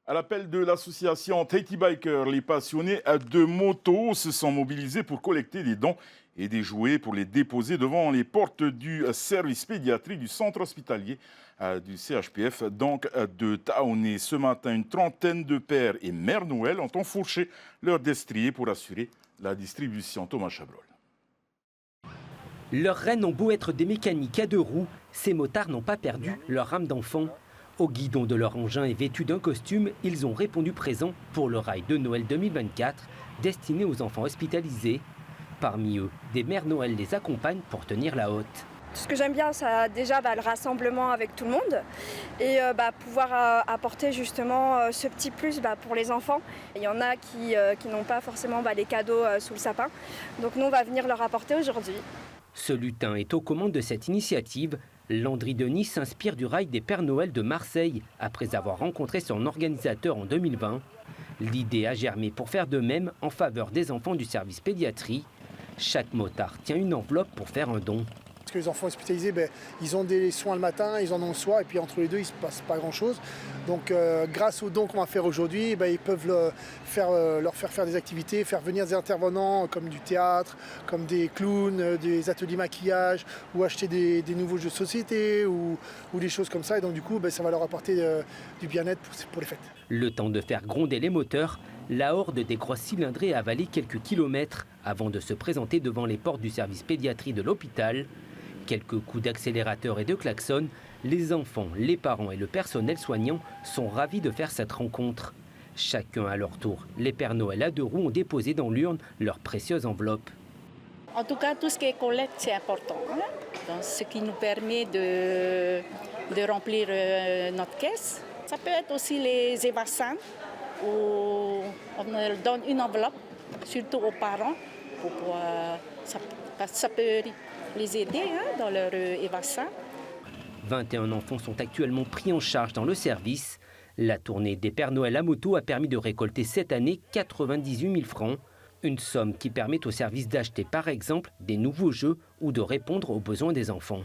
À l'appel de l'association Tahiti Biker, les passionnés de moto se sont mobilisés pour collecter des dons et des jouets pour les déposer devant les portes du service pédiatrie du centre hospitalier du CHPF, donc de Taoné. Ce matin, une trentaine de pères et mères Noël ont enfourché leur destrier pour assurer la distribution. Thomas Chabrol. Leurs rennes ont beau être des mécaniques à deux roues, ces motards n'ont pas perdu leur âme d'enfant. Au guidon de leur engin et vêtus d'un costume, ils ont répondu présent pour le rail de Noël 2024, destiné aux enfants hospitalisés. Parmi eux, des mères Noël les accompagnent pour tenir la haute. Ce que j'aime bien, c'est déjà le rassemblement avec tout le monde et pouvoir apporter justement ce petit plus pour les enfants. Il y en a qui n'ont pas forcément les cadeaux sous le sapin, donc nous on va venir leur apporter aujourd'hui. Ce lutin est aux commandes de cette initiative. Landry Denis s'inspire du rail des Pères Noël de Marseille après avoir rencontré son organisateur en 2020. L'idée a germé pour faire de même en faveur des enfants du service pédiatrie. Chaque motard tient une enveloppe pour faire un don. Parce que les enfants hospitalisés, ils ont des soins le matin, ils en ont le soir, et puis entre les deux, il ne se passe pas grand-chose. Donc grâce aux dons qu'on va faire aujourd'hui, ils peuvent leur faire des activités, faire venir des intervenants comme du théâtre, comme des clowns, des ateliers maquillage, ou acheter des nouveaux jeux de société, ou des choses comme ça. Et donc du coup, ça va leur apporter du bien-être pour les fêtes. Le temps de faire gronder les moteurs, la horde des grosses cylindrées a avalé quelques kilomètres avant de se présenter devant les portes du service pédiatrie de l'hôpital. Quelques coups d'accélérateur et de klaxon, les enfants, les parents et le personnel soignant sont ravis de faire cette rencontre. Chacun à leur tour, les Pères Noël à deux roues ont déposé dans l'urne leurs précieuses enveloppes. En tout cas, tout ce qui est collecte, c'est important. Donc, ce qui nous permet de remplir notre caisse. Ça peut être aussi les évassins, où on donne une enveloppe, surtout aux parents, pour pouvoir, ça peut les aider dans leur évassin. 21 enfants sont actuellement pris en charge dans le service. La tournée des Pères Noël à moto a permis de récolter cette année 98 000 francs. Une somme qui permet au service d'acheter par exemple des nouveaux jeux ou de répondre aux besoins des enfants.